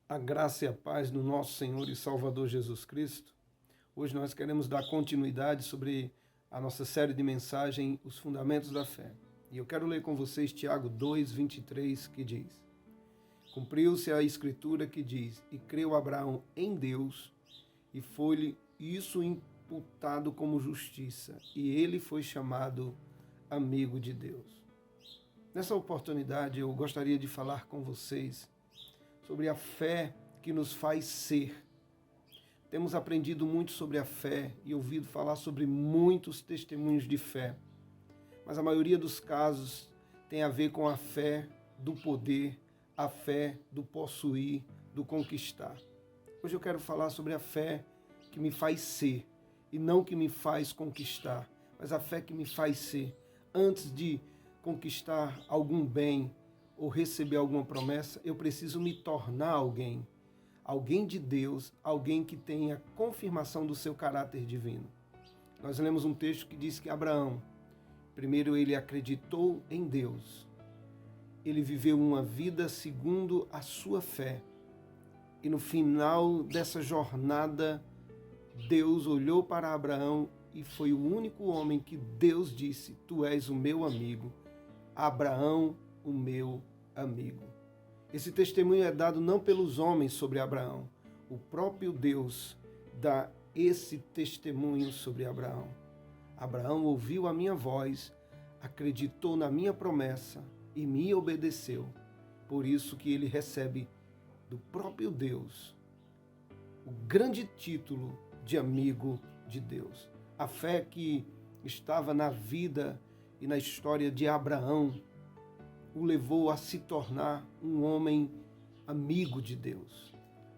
A graça e a paz do nosso Senhor e Salvador Jesus Cristo. Hoje nós queremos dar continuidade sobre a nossa série de mensagem, Os Fundamentos da Fé. E eu quero ler com vocês Tiago 2:23, que diz: Cumpriu-se a escritura que diz, e creu Abraão em Deus, e foi-lhe isso imputado como justiça, e ele foi chamado amigo de Deus. Nessa oportunidade eu gostaria de falar com vocês sobre a fé que nos faz ser. Temos aprendido muito sobre a fé e ouvido falar sobre muitos testemunhos de fé, mas a maioria dos casos tem a ver com a fé do poder, a fé do possuir, do conquistar. Hoje eu quero falar sobre a fé que me faz ser e não que me faz conquistar, mas a fé que me faz ser. Antes de conquistar algum bem ou receber alguma promessa, eu preciso me tornar alguém de Deus, alguém que tenha confirmação do seu caráter divino. Nós lemos um texto que diz que Abraão, primeiro ele acreditou em Deus, ele viveu uma vida segundo a sua fé, e no final dessa jornada, Deus olhou para Abraão e foi o único homem que Deus disse: Tu és o meu amigo, Abraão, o meu amigo. Esse testemunho é dado não pelos homens sobre Abraão. O próprio Deus dá esse testemunho sobre Abraão. Abraão ouviu a minha voz, acreditou na minha promessa e me obedeceu. Por isso que ele recebe do próprio Deus o grande título de amigo de Deus. A fé que estava na vida e na história de Abraão o levou a se tornar um homem amigo de Deus.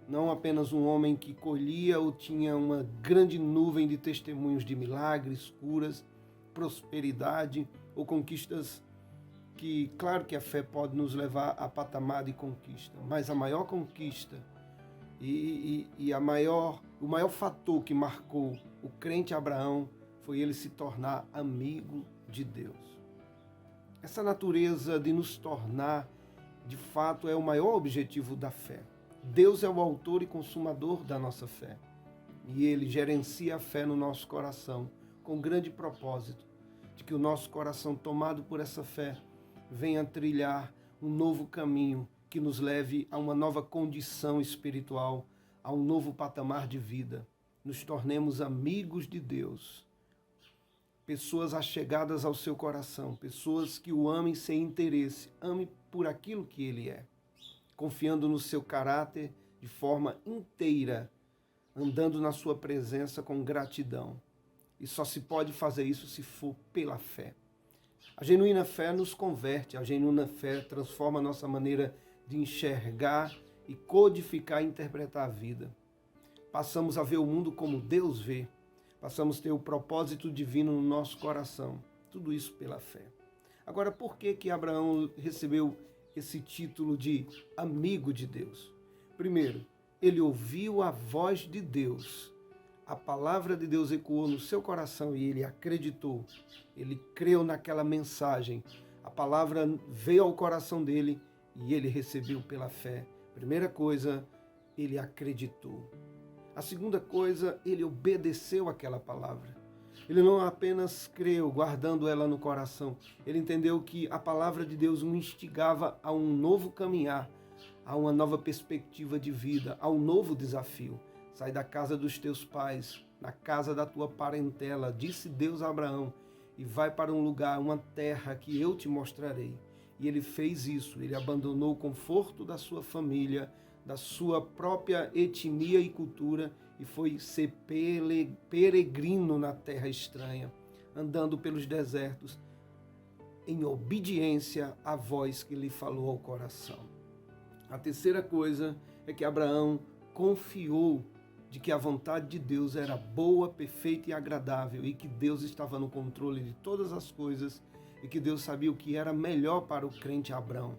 Não apenas um homem que colhia ou tinha uma grande nuvem de testemunhos de milagres, curas, prosperidade ou conquistas que, claro que a fé pode nos levar a patamar de conquista, mas a maior conquista o maior fator que marcou o crente Abraão foi ele se tornar amigo de Deus. Essa natureza de nos tornar, de fato, é o maior objetivo da fé. Deus é o autor e consumador da nossa fé. E Ele gerencia a fé no nosso coração, com grande propósito de que o nosso coração, tomado por essa fé, venha trilhar um novo caminho que nos leve a uma nova condição espiritual, a um novo patamar de vida. Nos tornemos amigos de Deus. Pessoas achegadas ao seu coração, pessoas que o amem sem interesse, ame por aquilo que ele é, confiando no seu caráter de forma inteira, andando na sua presença com gratidão. E só se pode fazer isso se for pela fé. A genuína fé nos converte, a genuína fé transforma a nossa maneira de enxergar e codificar e interpretar a vida. Passamos a ver o mundo como Deus vê. Passamos a ter o propósito divino no nosso coração. Tudo isso pela fé. Agora, por que Abraão recebeu esse título de amigo de Deus? Primeiro, ele ouviu a voz de Deus. A palavra de Deus ecoou no seu coração e ele acreditou. Ele creu naquela mensagem. A palavra veio ao coração dele e ele recebeu pela fé. Primeira coisa, ele acreditou. A segunda coisa, ele obedeceu àquela palavra. Ele não apenas creu, guardando ela no coração. Ele entendeu que a palavra de Deus o instigava a um novo caminhar, a uma nova perspectiva de vida, a um novo desafio. Sai da casa dos teus pais, na casa da tua parentela, disse Deus a Abraão, e vai para um lugar, uma terra que eu te mostrarei. E ele fez isso, ele abandonou o conforto da sua família, da sua própria etnia e cultura e foi ser peregrino na terra estranha, andando pelos desertos, em obediência à voz que lhe falou ao coração. A terceira coisa é que Abraão confiou de que a vontade de Deus era boa, perfeita e agradável e que Deus estava no controle de todas as coisas e que Deus sabia o que era melhor para o crente Abraão.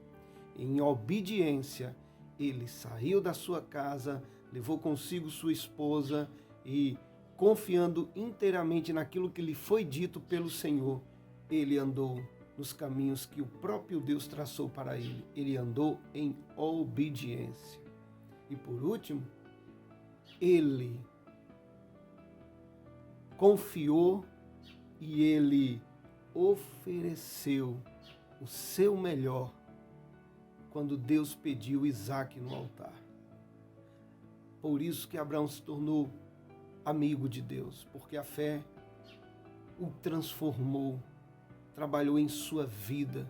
Em obediência, ele saiu da sua casa, levou consigo sua esposa e, confiando inteiramente naquilo que lhe foi dito pelo Senhor, ele andou nos caminhos que o próprio Deus traçou para ele. Ele andou em obediência. E por último, ele confiou e ele ofereceu o seu melhor quando Deus pediu Isaque no altar. Por isso que Abraão se tornou amigo de Deus, porque a fé o transformou, trabalhou em sua vida,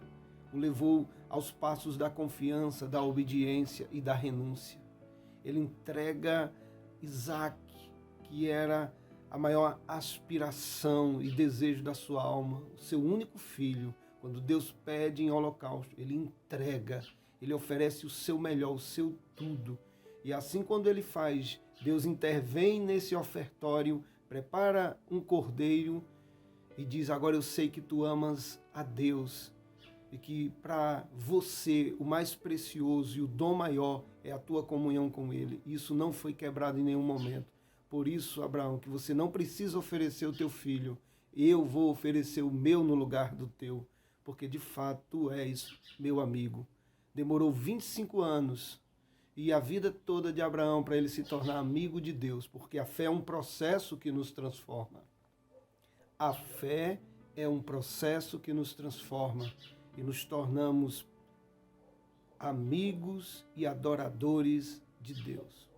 o levou aos passos da confiança, da obediência e da renúncia. Ele entrega Isaque, que era a maior aspiração e desejo da sua alma, o seu único filho. Quando Deus pede em holocausto, ele entrega, ele oferece o seu melhor, o seu tudo. E assim, quando ele faz, Deus intervém nesse ofertório, prepara um cordeiro e diz: agora eu sei que tu amas a Deus e que para você o mais precioso e o dom maior é a tua comunhão com Ele. Isso não foi quebrado em nenhum momento. Por isso, Abraão, que você não precisa oferecer o teu filho, eu vou oferecer o meu no lugar do teu, porque de fato tu és meu amigo. Demorou 25 anos e a vida toda de Abraão para ele se tornar amigo de Deus, porque a fé é um processo que nos transforma. A fé é um processo que nos transforma e nos tornamos amigos e adoradores de Deus.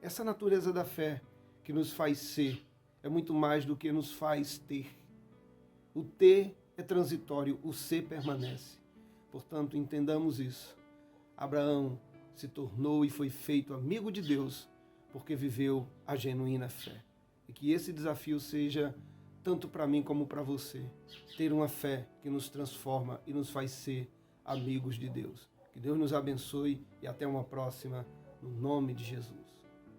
Essa natureza da fé que nos faz ser é muito mais do que nos faz ter. O ter é transitório, o ser permanece. Portanto, entendamos isso. Abraão se tornou e foi feito amigo de Deus porque viveu a genuína fé. E que esse desafio seja tanto para mim como para você, ter uma fé que nos transforma e nos faz ser amigos de Deus. Que Deus nos abençoe e até uma próxima, no nome de Jesus.